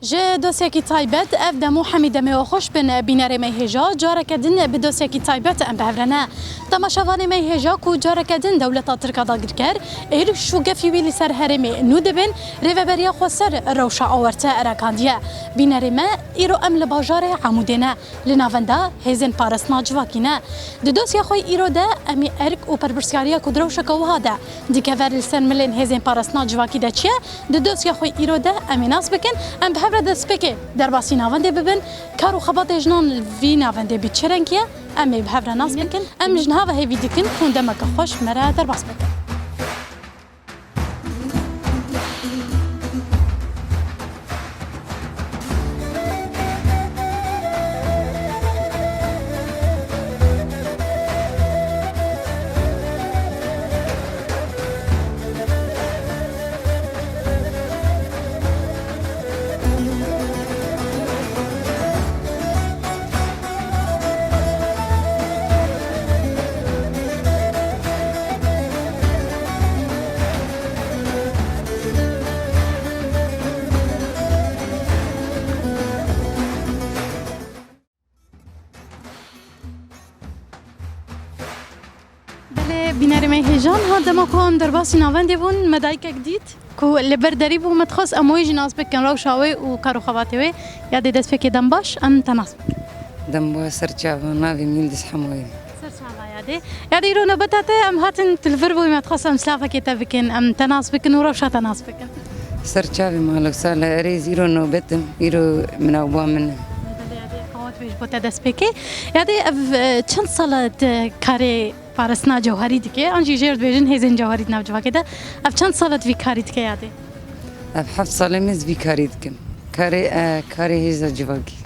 جه دوسیکی تایبت اف دمو حمیده می خوش بن بینر می هجا جاره کدن به دوسیکی تایبت ام بهرنه تماشاوان می هجا کو جاره کدن دولت ترکا داگر کر ایر شو گفی ویلی سر هرمی نود بن ریوبریا خسر روشا آورته ارکاندیه بینر ما ایرو ام لباجار عمودنه لناوندا هزن پارس ناجواکینه د دوسیا خو ایرو ده امی ارک او پربرسیاریا کو دروشا کوهاده دیکور لسن ملن هزن پارس ناجواکی ده چیه د دوسیا خو ایرو ده امی ناس بکن ام هبره دسپیکه در باسی ناونده ببین کارو خبات جنان وی ناونده بیچرنکیه امی به هبره ناس بکن ام جنها و هیوی دیکن خونده مکه خوش مره در باس بکن بینر می هجان ها دما کن در باسی ناونده بون مدایک جدید کو لبرداری بو متخص اموی جناس بکن رو شاوی و کارو خواته وی یاد دست فکر دم باش ام تناس دم با سرچاو ناوی میلدس حموی سرچاو یادی رو نبتته ام هاتن تلفر بو متخص ام سلافه کتا بکن ام تناس بکن و رو شا تناس بکن سرچاوی مالک سال ریز ایرو نوبتم ایرو من ابوا منه بیش بوده دست بکی یادی چند سالت کاری پارسنا جوهری دیگه آنجی جرد بیشتر هزین جوهری نبود که ده اف چند سالت وی کاری دیگه یادی اف 7 سال میز وی کاری دیگم کاری هزا جواگی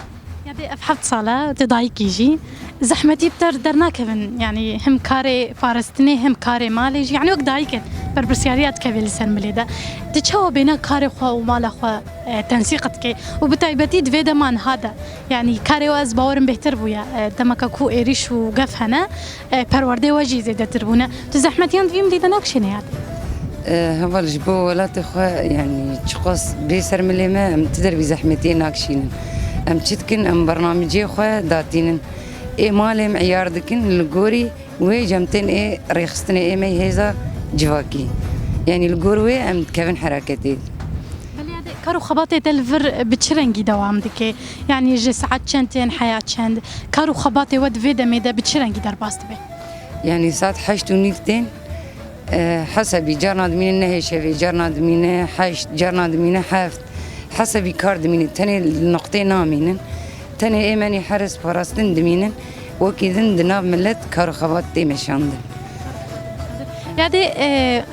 یادی اف 7 ساله تدایی کیجی زحمتی بتر در نکن یعنی هم کاری پارستنی هم کاری مالی یعنی وقت دایی کن بر برسیاریات که ولی سن ملیده تجاوب بین کاری خو و مال خو تنسيقت كي وبتايبتي دفيدا مان هذا يعني كاري واز باورن بهتر بويا دمك كو إيريش وقف هنا پروردي واجي زيادة تربونا تزحمتيان فيم دي دناكشين يعني هفال جبو ولا تخوا يعني تشخص بيسر ملي ما ام تدر بزحمتين ناكشين ام تشتكن ام برنامجي خوا داتين اي مالي معيار دكن الجوري وي جمتين اي ريخستني اي مي هيزا جواكي يعني الجوروي ام تكفن حركتي كارو خباطي تلفر بتشرنجي دوام دكي يعني جي ساعات شنتين حياة شند كارو خباطي ود فيدا ميدا بتشرنجي در باست بي يعني ساعات حشت ونيفتين حسبي جارنا دمين نهي شفي جارنا دمين حشت جارنا دمين حافت حسبي كار دمين تاني النقطين نامين تاني ايماني حرس فراستن دمين وكيدن دناب ملت كارو خباطي مشاندن يعني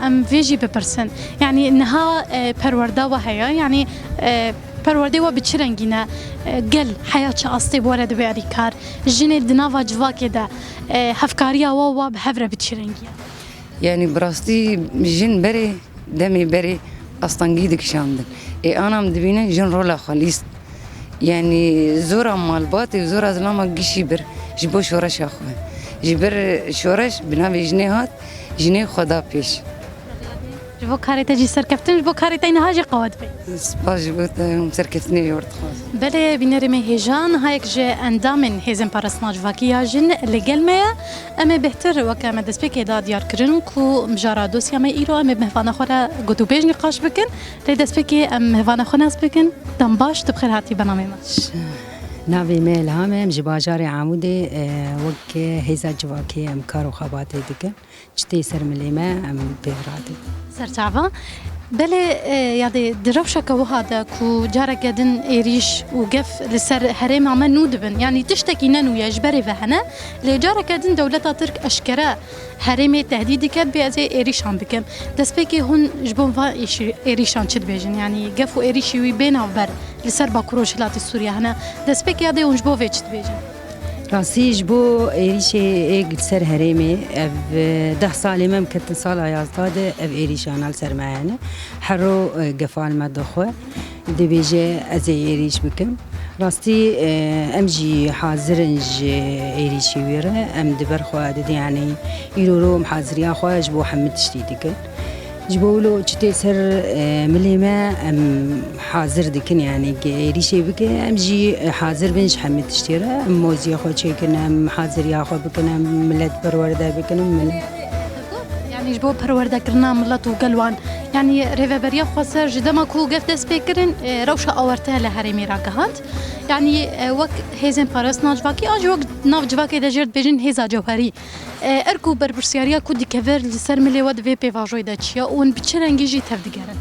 ام فيجي ببرسن يعني انها پرورده وهيا يعني پرورده و بچرنگينه قل حياه اصلي ورد بياري كار جن دناوا جواكي ده هفكاريا و بهفره بچرنگيا يعني براستي جن بري دمي بري اصلا جيدك شاندن اي انا مدبينه جن رولا خالص يعني زورا مالباتي وزورا زلامه قشي بر جبو شورش اخو جبر شورش بنابي جنيهات جنيه خدا پیش جبو کاری تجی سرکفتن جبو کاری تا اینها جی قواد بی سپاس جبو تا سرکفتنی یورد خواست بله بینر می هیجان هایک جه اندامن هیزن پارسنا جواکی جن لگل میا اما بهتر وکه ما دست بکی داد یار کرن کو مجارا دوسیا ما ایرو اما مهوانه خورا گدو بیج نقاش بکن لی دست بکی ام مهوانه خو ناس بکن دم باش تبخیر هاتی برنامه ما ناوی میل همه جباجاری عمودی وقت هیزا جواکی ام کارو خباتی دیگه چتی سر ملیمه ام بیراده سرچاوا بله یادی دروشة كوهذا كو جارة قدن إيريش وقف لسر هرم عم نودبن يعني تشتكي نانو يجبري فهنا لجارة قدن دولة ترك أشكرا هرم تهديد كب بيزي إيريش عم بكم دسبيكي هون جبون فا إيريش عن شد بيجن يعني قفوا إيريشي وبين عبر لسر باكروش هلات السوريا هنا دسبيكي يادي هون جبوا فيش بيجن راسيج بو إيريش إيج سر هرمي أب 10 سال ما مكتن سال عيالتاد أب إيريش أنا سر معنا حرو قفال مدخوه دي بيجي أزي إيريش بكم راستي أمجي حاضرنج إيريشي ويره أم دبر خواد يعني يرورو محاضريا خواه جبو حمد تشتيدك جبولو چتی سر ملیمه ام حاضر دکن یعنی ریشه بکن ام جی حاضر بنش حمید تشتیره ام موزی خود چه کنم حاضر یا خود بکنم ملت پرورده بکنم ملت يعني جبو پرورده کرنا ملت و گلوان يعني ريفابريا خسر جدما كو قف دست بكرن روشة أورتها لهرمي راقهات يعني وك هيزن بارس ناجواكي أج وك ناف جواكي دجرد بجن هيزا جوهري اركو بربرسياريا كو دي كفر لسر ملي ود في بيفاجوي داتشيا ون بتشرنجي جي تفدقرن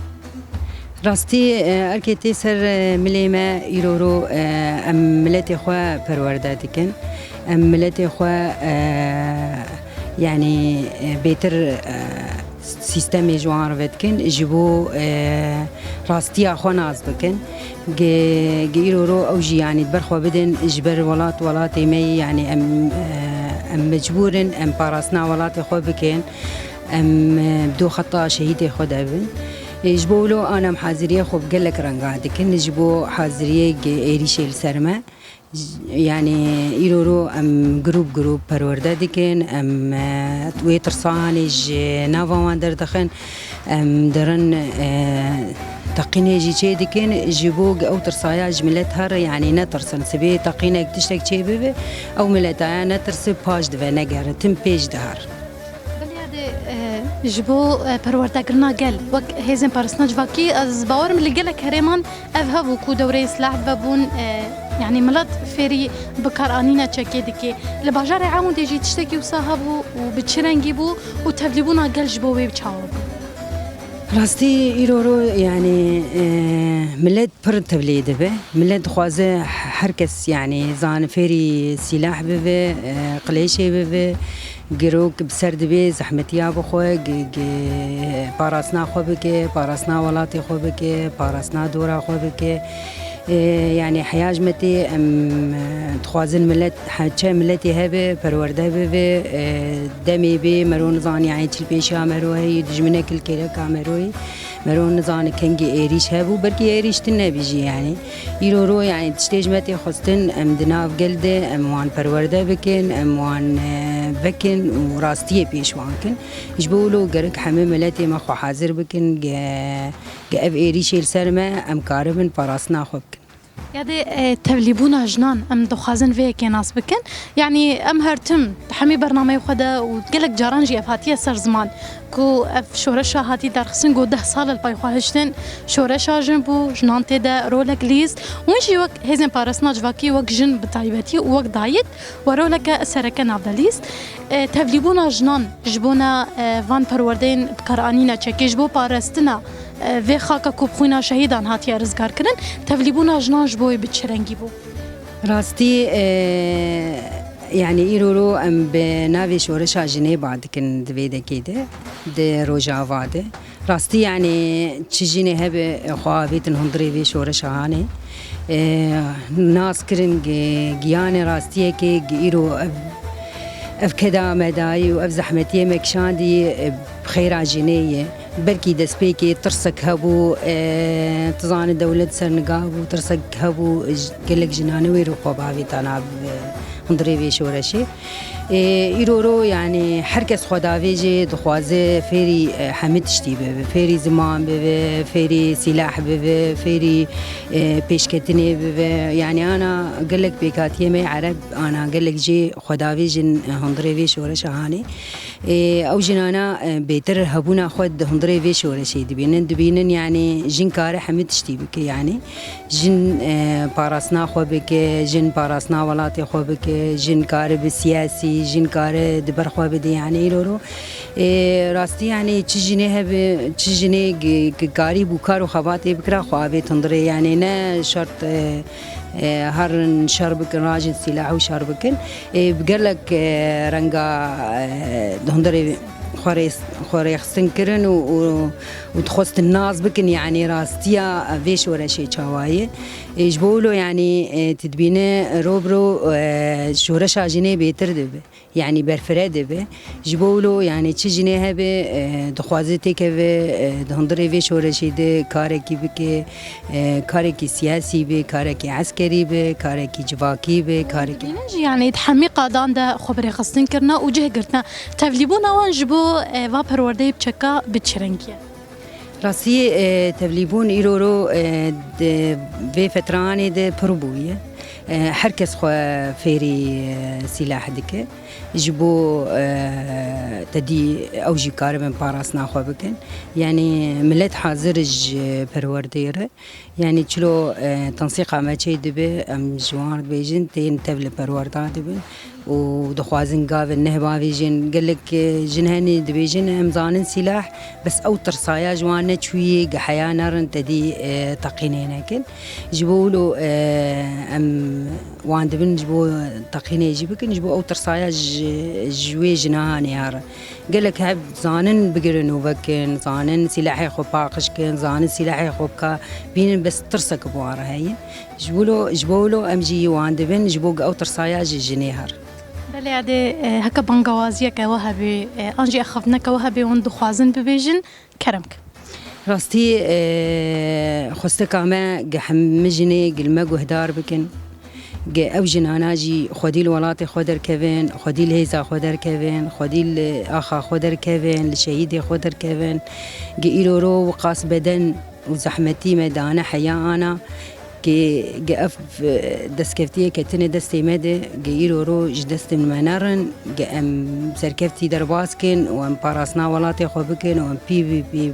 راستی ارکیتی سر ملیمه ایرورو ام ملت خوا پرورده دکن ام ملت خوا يعني بيتر سيستم جوان رفتكن جبو راستي أخوان عزبكن جيرو أو جي يعني تبرخوا بدن إجبر ولات مي يعني أم مجبورن أم باراسنا ولات أخو بكن أم بدو خطأ شهيد أخو دابن جبو له أنا محاضرية خو بقلك رنقادكن جبو حاضرية إيريشي السرمة يعني يرورو ام جروب پرورده دکن ام توی ترسانج ناوان در دخن ام درن تقینه جی چه دکن جبوگ او ترسایاج ملت هر يعني نترسن سبي تقینه تشتك چه ببه او ملت ها نترس پاش دوه نگر تم پیش دهر جبو پرورده کرنا گل وک هیزن پارسنا جواکی از باورم لگلک هرمان اوه وکو دوره اصلاح ببون يعني ملت فيري بكار آنينا تشكي دكي لباجار عامو ديجي تشتكي وصاحبو وبتشرنجي بو وتفليبونا قل جبوي بتشاوب راستي إيرورو يعني ملت پر تبليد به ملت خوازه هركس يعني زان فيري سلاح به قليشي به گروک بسرد به زحمتیا بخواه پاراسنا خو بکه پاراسنا ولاتی خو بکه پاراسنا دورا خو بکه يعني حياج متي تخوازن ملت حتى ملتي هبه پرورده به دمي به مرون زان يعني تلبيشا مروي دجمنه كل كيله كامروي مرون زان كنجي ايريش هبو بركي ايريش تنبيجي يعني يرورو يعني تشتيج متي خستن ام دناف قلده ام وان پرورده بكن ام وان بكن وراستيه بيش وانكن يجبولو قرق حمي ملتي ما خو حاضر بكن اف ايريش السرمه ام كاربن براسنا خو بكن يعني تبليبونا جنان ام دخازن فيك ناس بكن يعني ام هرتم حمي برنامج خدا وقالك جارانجي افاتيه سر زمان كو اف شورشا هاتي درخسن قو 10 سال الباي خواهشتن شورشا جنبو جنان تدا رولك ليز ونجي وك هيزن بارسنا جواكي وك جن بتايبتي وك دايت ورولك اسرك نافداليز تبليبونا جنان جبونا فان پروردين بكارانينا تشكي جبو بارستنا في خاكا كوبخونا شهيدان هاتي رزقار كرن تفليبونا جنان جبوي بتشرنجي بو راستي يعني إيرورو أم بنافي شورشا جنيه بعد كن دويدا كده ده روجا واده راستي يعني تشجيني هبه خوابيتن هندري في شورشا هاني ناس كرن جياني راستيه كي إيرو اف كدا مداي واف زحمتيه مكشاندي بخير جنيه بركي دسبيكي ترسك هبو تظان دولة سرنقاب وترسك هبو قلك جنانوي روحو بابي تانا هندري في شورشي إيرورو يعني حركس خداويجي دخوازه فيري حمد تشتي به فيري زمان به فيري سلاح به فيري بيشكتني به يعني أنا قلك بيكاتيه مي عرب أنا قلك جي خداويجي هندري في شورش هاني أو جنانا بيتر هبونا خد هندري في شورشي دبينن يعني جن كاره حمد تشتي بك يعني جن باراسنا خو بك جن باراسنا ولاتي خو بك جن كاره بالسياسي جن كاره دبر خو بدي يعني لورو راستي يعني تشجني كاري بوكارو خباتي بكرا خوابي تندري يعني نا شرط هرن شربك راجل سلاح وشربكن بقلك رنقا هندري خوريخ سنكرن وتخصت الناس بكن يعني راستيا فيش ولا شيء شوايه يجبولو يعني تدبينه روبرو شورشا جنيه بيتردب يعني برفرد به جبولو يعني چه جنيه به دخوازته که هندري فيش ولا شيء ده كاركي بك كاركي سياسي به كاركي عسكري به كاركي جواكي به كاركي يعني تحمي قادان ده خبري خصن كرنا وجه قرتنا تفليبونا وانجبو و پرورده بچکا بچرنگیه راسي تبليبون إيرورو في فتراني ده بروبوية حركس خو فيري سلاح دكه جبو تدي او جيكار من باراسنا خو بكن يعني ملت حاضرج پرورديره يعني چلو تنسيق ما چي دبه ام جوان بيجن تين تبل پروردا دبه و دخوازن قاف النهبا فيجن قال لك جنهني دبيجن امزان سلاح بس او ترصايا جوانه شويه حياه نار تدي تقينين كن جبولو ام وان دبن جبو تقيني يجيبك نجبو او ترصايا جوي جنهاني هار قال لك هب زانن بقرنو بكن زانن سلاحي خو باقش كن زانن سلاحي خو كا بين بس ترسك بواره هي جبولو امجي وان دبن جبو او ترصايا جنيهر بله عده هکا بانگوازیه که وهبی آنجی اخفنا که وهبی وند خوازن ببیجن کرمک. راستی خواسته کامه گهم مجنی گلمه گهدار بکن. او جناناجی خودی الولات خودر کون، خودی الهیزا خودر کون، خودی الآخا خودر کون، الشهید خودر کون. ایرورو و قاس بدن و زحمتی مدانه حیانا. جاف دسكفتيه كتني دستي مده جيرو رو جدست من منارن جام سركفتي درباسكن وام باراسنا ولاتي خوبكن وام بي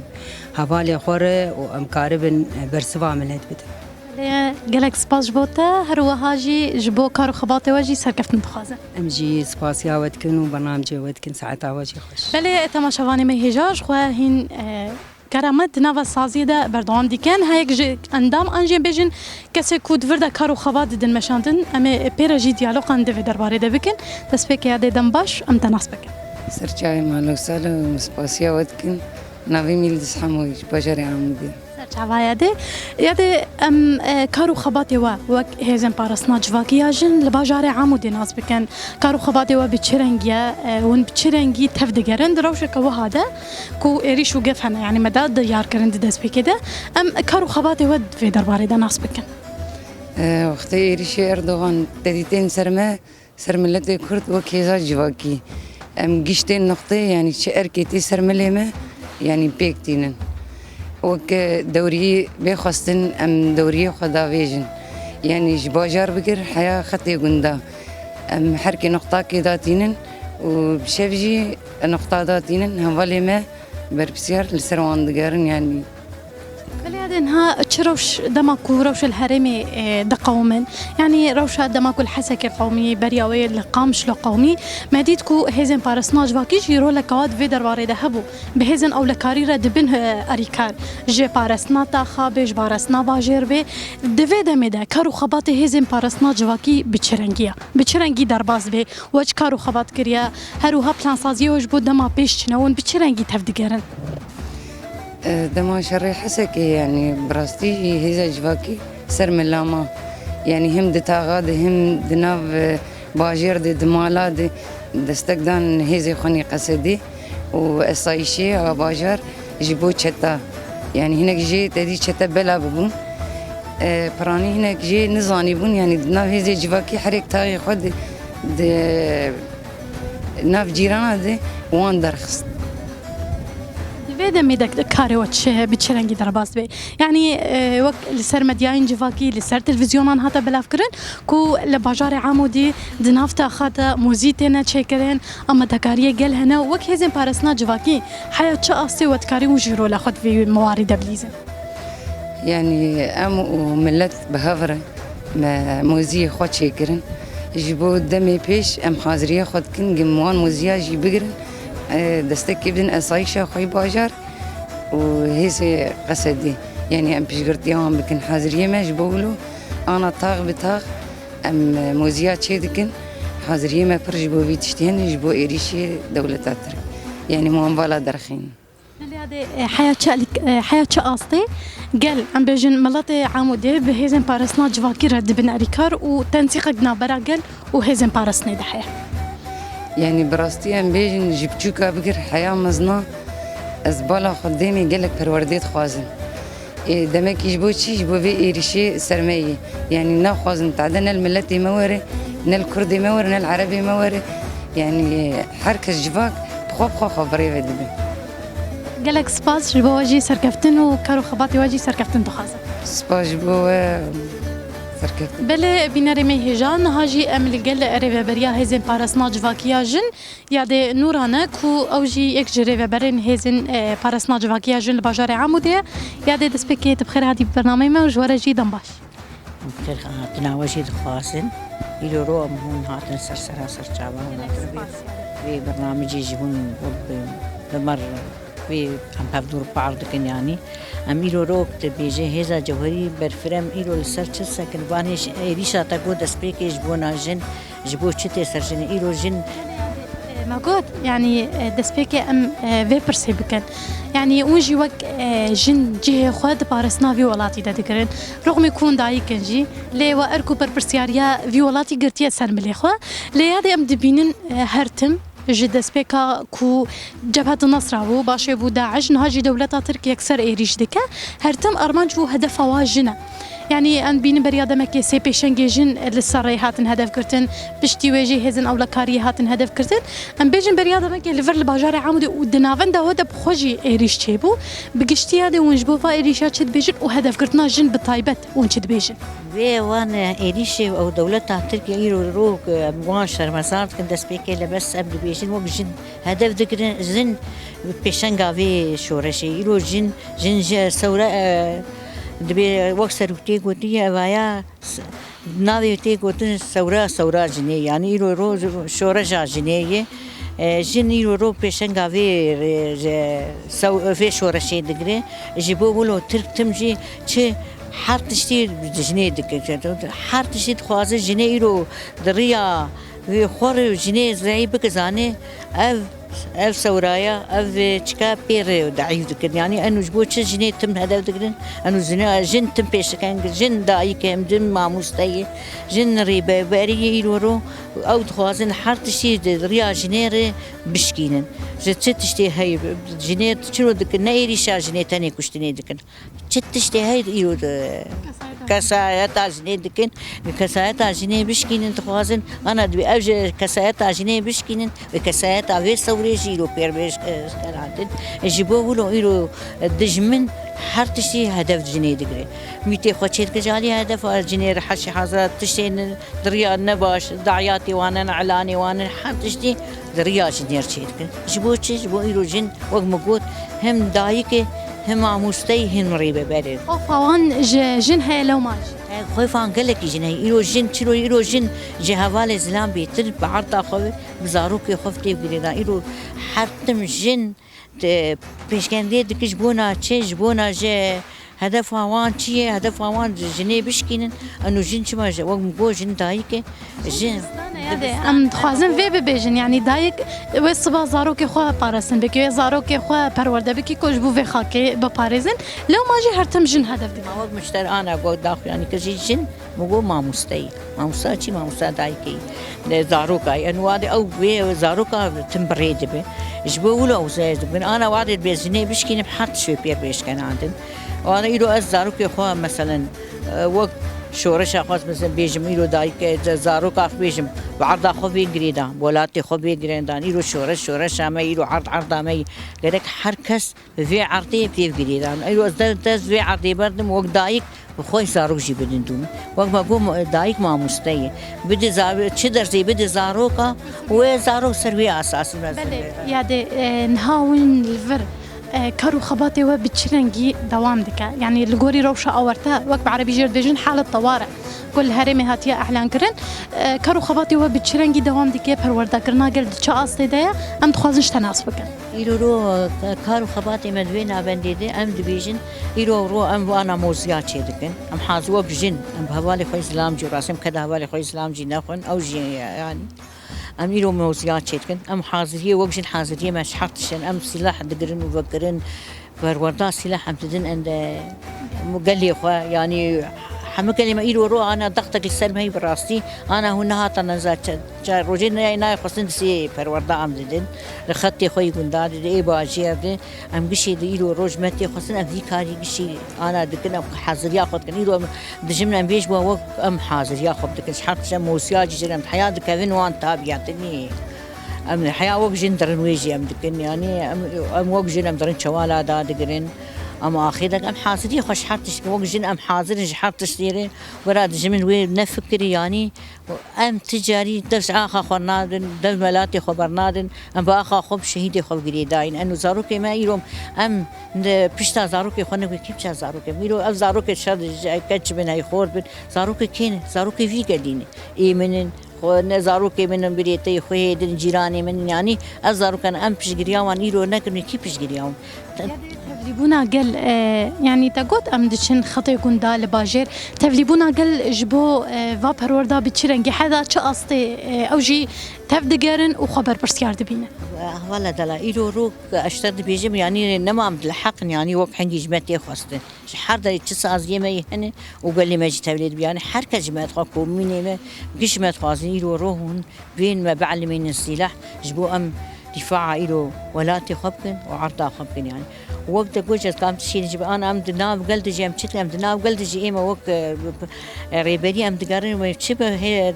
حوالي خوره وام كاربن برسوا عملت بده قالك سباس بوتا هرو هاجي جبو كارو خباطي واجي سركفتن بخازه امجي سباس يا ودكن وبرنامجي ودكن ساعتها واجي خوش بله تماشاواني مهجاج خو هين کرامت نو سازی ده بردوام دیکن هایک اندام انجام بجن کسی کود ورده کارو خواد دن مشاندن اما پیراجی دیالوگ انده و درباره ده بکن دست پک یاد دم باش ام تناس بکن سرچای مالو سالو مسپاسیا ودکن نوی میل دس حمویش بجاری عمودی سرچاوایده یاد ام کارو خباتی و هزن پارسنا جواکی جن لباجار عمودی ناس بکن کارو خباتی و بچرنگیا ون بچرنگی تفدگرن دروش که وهاده کو ایریش و گفنه يعني مداد دیار کرند دست بکده ام کارو خباتی و في درباره ده ناس بکن وقتی ایریش اردوغان تدیتین سرملت کرد و کیزا جواکی ام گشتین نقطه يعني شعر كيتي سرمليمه يعني بيكتينن وك دوري بيخستن ام دوري خدا فيجن يعني جباجار بكر حياة خطي قندا ام حركي نقطة كداتينن وبشفجي نقطة داتينن هوالي ما بربسيار لسروان دقارن يعني ها تشروش دماكو روش الهرمي دقومن يعني روش دماكو الحسكة قومي برياوي القامش لقومي مديدكو هزن بارسناج واكيش يرو لكواد في درباري دهبو بهزن او لكاريرا دبن اريكار جي بارسنا تاخا بيج بارسنا باجير بي دفي دمدا كارو خباطي هزن بارسناج واكي بچرنگي درباز بي وج كارو خباط كريا هروها بلان سازي وجبو دما بيش نون بچرنگي تفدگرن دما شري حسكي يعني براستي هيزا جواكي سر ملاما يعني هم دتاغاد هم دناف باجير دي دمالا دي دستقدان هيزي خوني قصدي وإصايشي باجر جيبو چتا يعني هناك جي تدي چتا بلا ببون براني هناك جي نزاني بون يعني دناف هيزي جواكي حريك تاغي خود دي ناف جيرانا دي وان درخست ويدا ميدك كاري واتش بتشرنجي درباس بي يعني وقت لسر مدياين جواكي لسر تلفزيونان هاتا بلافكرن كو لباجار عمودي دنافتا خاطا موزيتنا تشيكرين اما دكاريه قال هنا وقت هزن بارسنا جواكي حياة شاستي واتكاري وجيرو لاخد في موارد بليزن يعني ام وملت بهافره ما موزي خود شيكرن جيبو دمي بيش ام حاضريه خود كن جموان موزيا جي بقرن دستك ابن أصايشة خوي باجر وهيسي قصدي يعني أم بشقرتي هم بكن حاضرية ما جبولو أنا طاغ بطاغ أم موزيات شيدكن حاضرية ما برجبو بيتشتين جبو إيريشي دولة تاتر يعني مو أنبالا درخين هذه حياة شاستي قال عم بيجن ملاتي عمودي بهزن بارسنا جواكي رد بن أريكار وتنسيق جنابرا قال وهزن بارسنا دحيح يعني براستي ام بيجن جبتشوكا بكر حياة مزنا ازبالا خدامي قالك پرورديت خوازن دمك يجبو تشي جبو في ايريشي سرمية يعني نا خوازن تعدنا الملتي موري نا الكردي موري نا العربي موري يعني حركة جواك بخوب خبري في دبي قالك سباس جبو واجي سركفتن وكارو خباطي واجي سركفتن دخازن سباش بو سركت بله بیناری می هجان هاجی امل گل ریوبریا هزین پارسنا جواکیا جن یاد نورانه کو اوجی یک ریوبرین هزین پارسنا جواکیا جن لباجار عموده یاد دسپکیت بخیر هادی برنامه ما وجواره جی دنباش بخير هاتنا وجد خاصن إلى روم هون هاتنا سر جابان في برنامج يجون بمر في عم بفدور بعض يعني ام إلى روك تبيجي هذا جوهري برفرم إلى السر سكن بانيش ريشة تقول دسبيك يجبونا جن جبوا شتى سرجن إلى جن موجود يعني دسبيك ام في برسيبكن يعني ونجي وق جن جه خود بارسنا في ولاتي دادكرن رغم يكون داي كنجي لي واركو برسياريا في ولاتي قرتي سر مليخوا لي هذا ام دبينن هرتم جد سبيكا كو جبهة النصر بو باشي بو داعش نهاجي دولتا تركيا كسر ايريش دكا هرتم ارمانجو هدف واجنه يعني ان بين برياده مكي سي بيشنجي جن للسري هاتن هدف كرتن بشتي ويجي هزن او لكاري هاتن هدف كرتن ام بيجن برياده مكي ليفر الباجار عمود ودنافن ده هدف خوجي ايريش تشيبو بقشتي هذا ونجبو فا ايريشات شد بيجن وهدف كرتنا جن بطايبت ونشد بيجن في وانا ايريش او دولتها تركيا يرو روك مواشر مسار كنت سبيكي لبس قبل بيجن وبجن هدف ذكر زن بيشنجا في شورشي يرو جن سورة دبي وكسر وتي قوتي أبايا ناوي وتي قوتن سورة جنيه يعني يرو شورشة جنيه جن يرو بيشنجا في شورشي دقري جيبوا ولو ترك تمجي شيء حرتشتي جنيه دك حرتشتي خوازه جنيه يرو دريا خور جنيه زي بكزانه اف سورايا اف تشكا بير ضعيف دكن يعني انه جبو جنيه تم هذا دكن انه جن تم بيش كان جن داي كم جن ماموستي جن ريبه بري يورو او خوازن حرتشتي دريا جنيه بشكينن جتشتي هي جنيه شنو دكن نيري شا جنيه تاني كشتني دكن جتشتي هي يرو كسايات جنيه دكن كسايات جنيه بشكينن تخوازن انا دبي اوج كسايات جنيه بشكينن وكسايات في سوريجي لو بيربيش كان جيبوا ولو يرو دجمن حرتشي هدف جنيه دغري ميتي خوشيت كجالي هدف الجنيه حشي حاضر تشين دريا نباش دعياتي وانا اعلاني وانا حرتشتي دريا جنيه شيت جيبوا يرو جن وقمقوت هم دايكه هم عموستي هم مريبه بارد فوان جن هي لو ماج خويفان قال لك جن يرو جن شنو يرو جن جهوال زلام بيتل بعرض اخوي بزاروك خفتي بقريدا يرو حرتم جن بيشكندي دكش بونا تشيج بونا جي هدف وان تشي هدف وان جني بشكين انه جن شما وقم جن دايك جن ام خوازن في ببيجن يعني دايك وصبا زاروك خو بارسن بكي زاروك خو پرورده بكي كوج بو في خاكي بباريزن لو ما جي هرتم جن هدف دي ما وقت مشتر انا قول داخل يعني كجي جن مو ما مستي ما مستي ما مستي دايكي زاروك اي انه هذا او زاروك تمبريد به جبوا له زايد انا وعد بيزني بشكي بحط شوي بير بيش كان عندن وانا يلو زاروك خو مثلا وقت شورشة خاص مثلا بيجم يلو دايك زاروك اخ بيجم بعرض اخو في جريدا ولاتي خو في جريدا يلو شورش ما يلو عرض ما قالك حركس في عرضي في جريدا يلو دز في عرضي بردم وقت دايك وخوي زاروك جي بدن دوم وقت ما قوم دايك ما مستي بدي زاروك تشدر زي بدي زاروكا وزاروك سروي اساس يا دي نهاون الفر كارو خباطي وبتشرنجي دوام دكا يعني الجوري روشة أورتا وقت بعربي جير ديجن حالة طوارئ كل هرمي هاتيا أحلان كرن كارو خباطي وبتشرنجي دوام دكا بروردا كرنا قل دشا أصلي دايا أم تخوازنش تناسب كن يرو كارو خباطي مدوين أبنديدي أم دبيجن يرو رو أم وأنا موزيات شيدكن أم حازوا بجن أم بهوالي خوي إسلام جي راسم كده هوالي خوي إسلام جي نخون أو جي يعني أم يلو موزيات شيتكن أم حاضرية وقجن حاضرية مش حطشن أم سلاح دقرن وفكرن فروردا سلاح أم تدن عند مقلي خوا يعني حمكني ما يلو رو أنا ضغطك السلم هي براسي أنا هنا هاتنا زات روجين ناي خصن سي فروردا أم تدن رختي خوي قندار دي باجير دي أم قشي دي يلو روج متي خصن أم ذي كاري قشي أنا دكنا حاضرية خد كن يلو دجمنا بيش بوا أم حاضرية خد دكن حطشن موسياج جرم حياة كevin وان تابعتني ام حياه وق جن درن ويجي ام دكن يعني ام وق جن ام درن شوالا دا دقرن اما اخيرك ام حاضري خوش حطش وق جن ام حاضر حطش ديري وراد جمن وي نفكر يعني ام تجاري درس اخا خرنادن دل ملاتي خبرنادن ام باخا خب شهيدي خل قريداين انه زاروك ما يروم ام بشتا زاروك خنه كيف زاروك ميرو ال زاروك شاد كتش من هي خور بن زاروك كين زاروك في قدين اي من زاروك من بريتي خوي دن جيراني من يعني الزاروك انا ام بشقرياوان يرو نكن كيف بشقرياوان تفليبونا قال يعني تقول أم دشن خطي قندا لباجر تفليبونا قال جبو فابر وردا بتشرنجي حدا شو أصلي أوجي تفدقرن وخبر برسيار دبينا والله دلا إيرو روك أشتري بيجم يعني نما عم بالحق يعني وقت حنجي جمعتي خاصة حر ده تسعة أزيمة يهني وقال لي ما جيت تولد يعني حركة جمعت خاكم مني ما قش ما تخازن إيرو روحن بين ما بعلمين السلاح جبو أم دفاع إيرو ولاتي خبكن وعرضا خبكن يعني وقت جوجت كام تشيل جب أنا أم دناب قلت جي أم شتلي أم دناب قلت جي إيما وق ريبري أم دقارن وشبه هي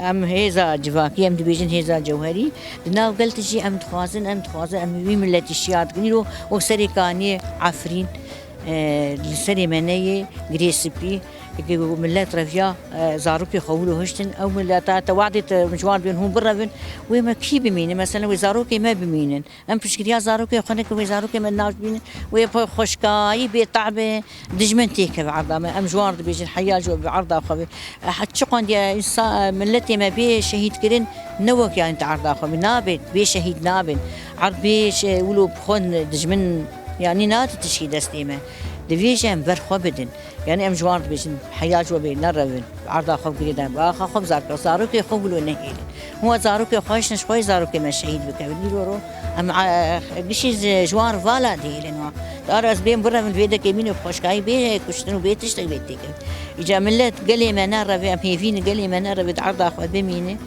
أم هيزا جواكي أم دبيجن هيزا جوهري دناب قلت جي أم تخازن أم وي ملة الشياد كنيرو وسري كاني عفرين لسري منية جريسبي ملات رفيا زاروكي خولو هشتن او ملات توعدت مجوار بينهم برا بين وما كي بمين مثلا وزاروكي ما بمين ام بشكريا زاروكي خنك وزاروكي من ناش بين وي خشكاي بيطعبه دجمنتي كبعرضه ام جوار بيجي الحياج بعرضه خبي حتشقن يا ملتي ما بي شهيد كرين نوك يعني تعرضه خبي نابت بي شهيد نابن عرض بيش ولو بخون دجمن يعني نات تشهيد استيمه دفيجن برخو بدن يعني ام جوار بيجن حياج وبين نربن عرضا خب قريدان باخا خب زاروكي خبلو نهيل هو زاروكي خوش نشوي زاروكي ما شهيد بكبني ورو ام بشي جوار فالا ديلن دارس بين برا من بيدك يمين بخشكاي بي كشتنو بيتش تبيتك اجا ملت قلي ما نربي ام هيفين قلي ما نربي عرضا خد بمينه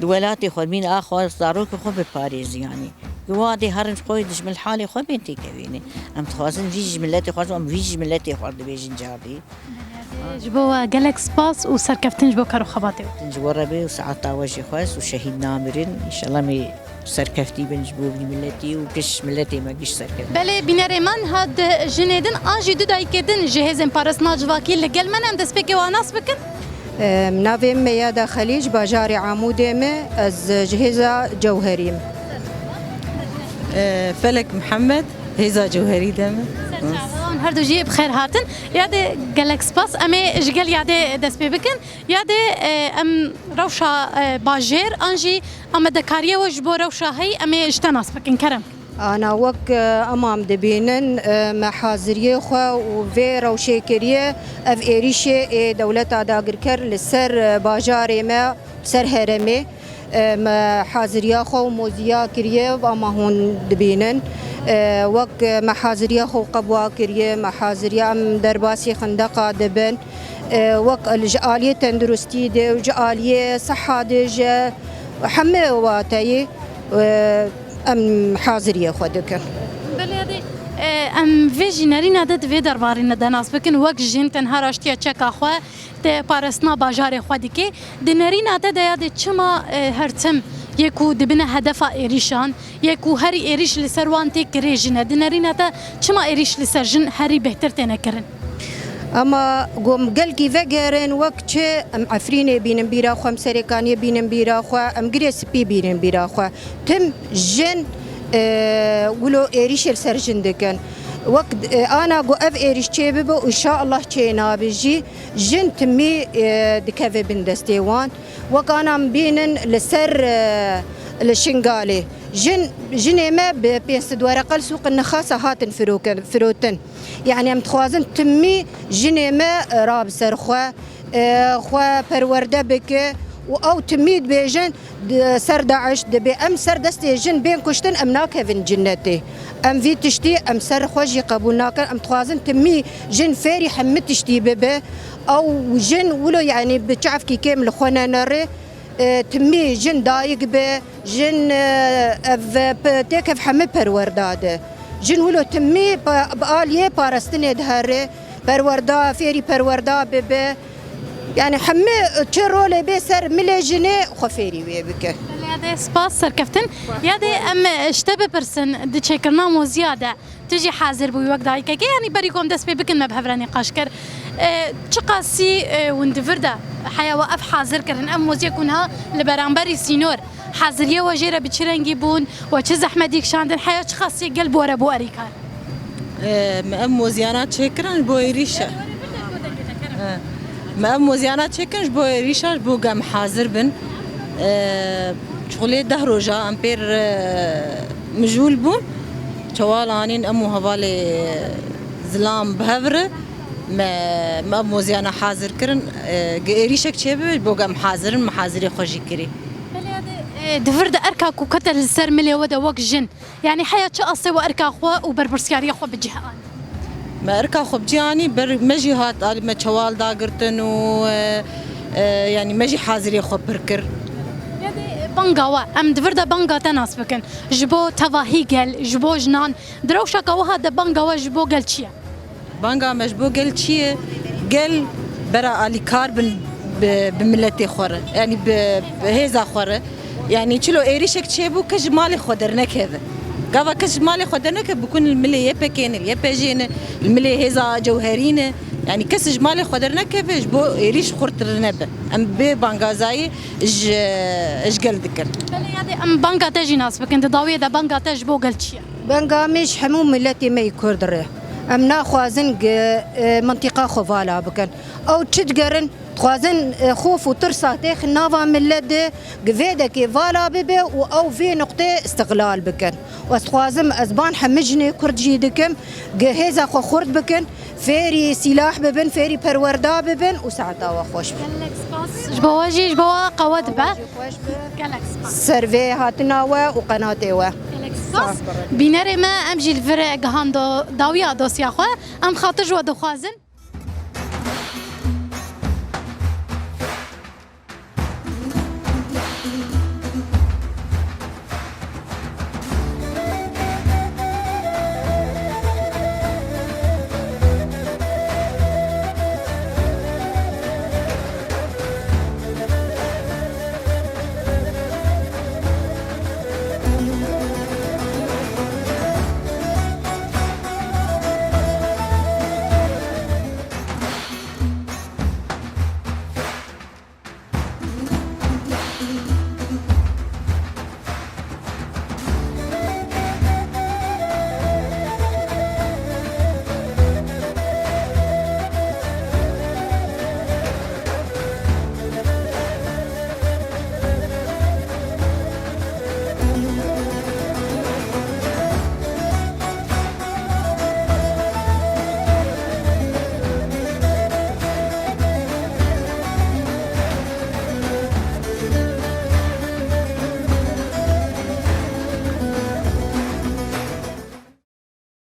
دولاتي خد مين اخو زاروكي خب باريس يعني وادي هرن خويدش من الحالي خو بنتي كبيني ام تخازن فيج ملاتي خو ام فيج ملاتي خو بيجن جابي جبو جالكس باس وسركفتن جبو كارو خباتي تنجور بي وساعات وجه خاص وشهيد نامرين ان شاء الله مي سركفتي بنجبو ملتي وكش ملتي ما قش سركفتي بله بنرمان هاد جنيدن اجي دو دايكدن جهزن بارسنا جواكي لقل من ام دسبكي واناس بكن منافم ميادا خليج باجاري عمودي از جهزة جوهريم فلك محمد هيزا جوهري دم هردو جي بخير هاتن يادي جالكس باس امي جقل يادي دس بكن يادي ام روشا باجير انجي ام دكاريه وجبو روشا هي امي اجتناس بكن كرم أنا وق أمام دبينن محاضرية خو وفي روشيكرية أف إيريشة دولة داغركر لسر باجاري ما سر هرمي محاضرية خو موزيا كرية وما هون دبينن وق محاضرية خو قبوا كرية محاضرية أم درباسي خندقة دبن وق الجالية تندرستي دي وجالية صحة دي حمي واتاي ام حاضرية خودك بلادي ام فيجينرين عدد في دربارين دناس بكن وقت جين تنهار اشتيا تشكا خو ته بارسنا باجار خودكي دنرين عدد ياد چما هرتم يكو دبنا هدف ايريشان يكو هري ايريش لسروانتي كريجنا دنرين عدد چما ايريش لسرجن هري بهتر تنكرن اما قوم قلقي فقرن وقت ام عفريني بين بيرا خو ام سريكاني بين بيرا خو ام قريس بي بين بيرا خو تم جن ولو ايريش السرجن دكن وقت انا قو اف ايريش تشيبه وان شاء الله تشينا بيجي جن تمي دكافي بندستيوان وكان بينن لسر الشنغالي جن ما بيس دوارقل سوق النخاسة هاتن فروتن يعني ام تخوازن تمي جن ما راب سر خوا پرورده بك او تميد بيجن سر داعش دبي ام سر دستي جن بين كشتن ام ناكفن جنتي ام في تشتي ام سر خوجي قبولناك ام تخوازن تمي جن فيري حمت تشتي ببه او جن ولو يعني بتعرف كي كامل خونا نري تمي جن دايق به جن تكف حمي پرورداده جن ولو تمي بآلية بارستني دهره پروردا فيري پروردا ببه يعني حمي تشرولي بيسر ملي جني خفيري ويبك هذا سباس سركفتن يادي ام اشتبه برسن دچکرنا مو زیاده تجي حاضر بوي وقت دايك يعني بريكم دس بكن ما بهفراني قاشكر تشقاسي وندفردا حيا وقف حاضر كرن ام موزي كونها لبرانبري سينور حاضريه وجيره بتشرنجي بون وتش زحمه شاندن حيا تشقاسي قلب ورا بو اريكار مأم موزيانات شكرا بو ريشة مأم موزيانات شكرا بو ريشة بو قام حاضر بن شغلي ده روجا امبير مجول بون شوالانين امو هوالي زلام بهفره ما موزيانا حاضر كرن ريشك تشبه بو قام حاضر محاضري خوشي كري دفرد اركاك وكتر السرملي ودا وك جن يعني حياة شقصي واركا خوا وبربرسياري خوا بجهان ما اركا خو بجاني مجي هات ما شوال داغرتن و يعني مجي حاضري خو بركر بانغاوا ام دفردا بانغا تناس بكن جبو تواهي قال جبو جنان دروشا كوا هذا بانغاوا جبو قال تشيا بانغا مجبو قال تشيا قال برا الي كاربن بملتي خوره يعني بهيزا خوره يعني تشلو ايريشك تشيبو كجمالي خدرنك هذا قاوا كجمالي خدرنك بكون الملي يبكين يبجين الملي هيزا جوهرينه يعني كس جمالي خدرنك فيش بو ايريش خورت الرنبه ام بي بانغازاي اش قال ذكر بل يادي ام بانغا تجي ناس بكن ضاويه دا بانغا تج بو قال تشيا بنغا مش حمو ملتي ما يكردره ام ناخوازن منطقه خوفالا بكن او تشدقرن خوازن خوف وترسا تاخ نافا ملد قفيدا كي فالا بيبي او في نقطه استغلال بكن واستخوازم ازبان حمجني كرد جيدكم هيزا خو خرد بكن فيري سلاح ببن فيري بروردا ببن وساعتا وخوش جبواجي جبوا قوات با سيرفي هاتنا وقناتي بينري ما امجي الفرق هاندو داويا دوسيا خو ام خاطر جو دخوازن